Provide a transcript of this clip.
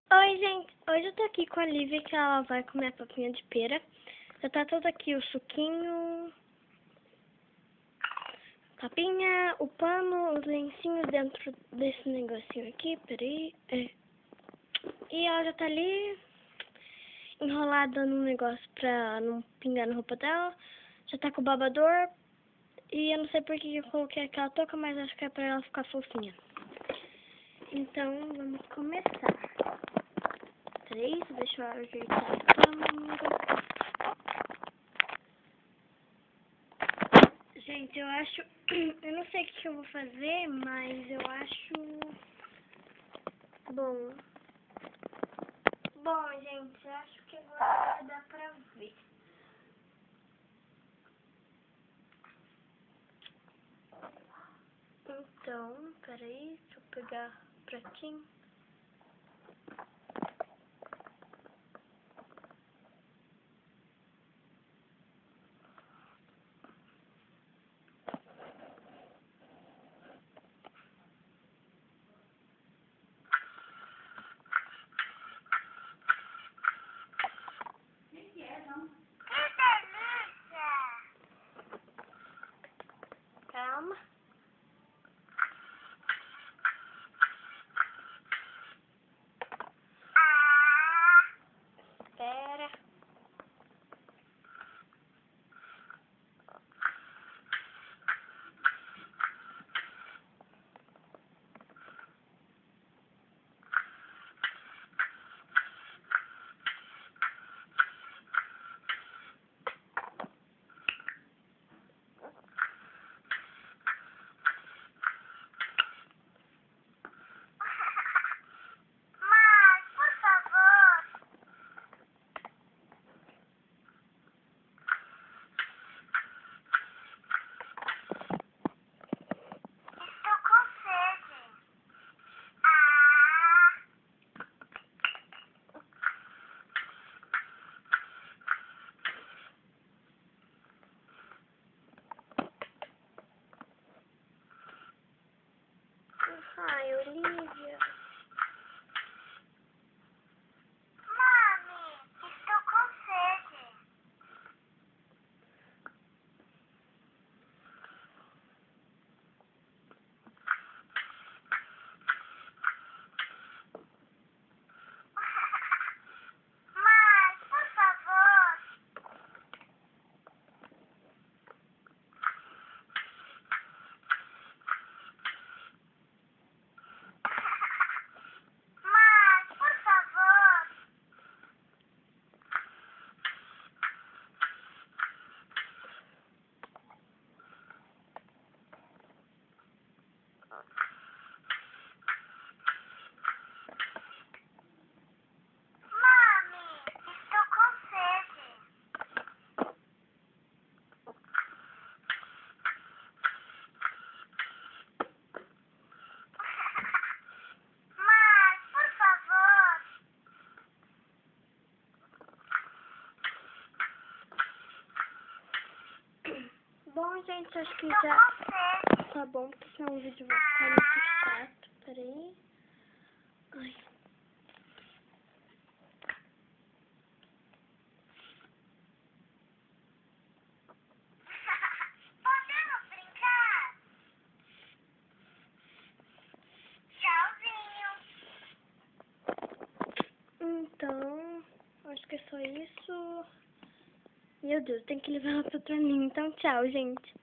Oi, gente. Hoje eu tô aqui com a Lívia, que ela vai comer a papinha de pera. Já tá todo aqui o suquinho, papinha, o pano, os lencinhos dentro desse negocinho aqui. Peraí. E ela já tá ali enrolada num negócio pra não pingar na roupa dela. Já tá com o babador. E eu não sei por que eu coloquei aquela touca, mas acho que é pra ela ficar fofinha. Então, vamos começar. 3, deixa eu ajeitar a câmera. Gente, eu acho... Eu não sei o que eu vou fazer, mas eu acho... Bom, gente, eu acho que agora vai dar pra ver. Então, peraí, deixa eu pegar o pratinho. Calma. Espera. Ai, Olivia. Mami, estou com sede. Mãe, por favor. Mãe, por favor. Mami, estou com sede. Mãe, por favor. Bom, gente, acho que Estou já com sede. tá bom, porque senão o vídeo vai ficar muito chato. Peraí. Ai. Podemos brincar? Tchauzinho. Então, acho que é só isso. Meu Deus, tem que levar ela pro torninho. Então, tchau, gente.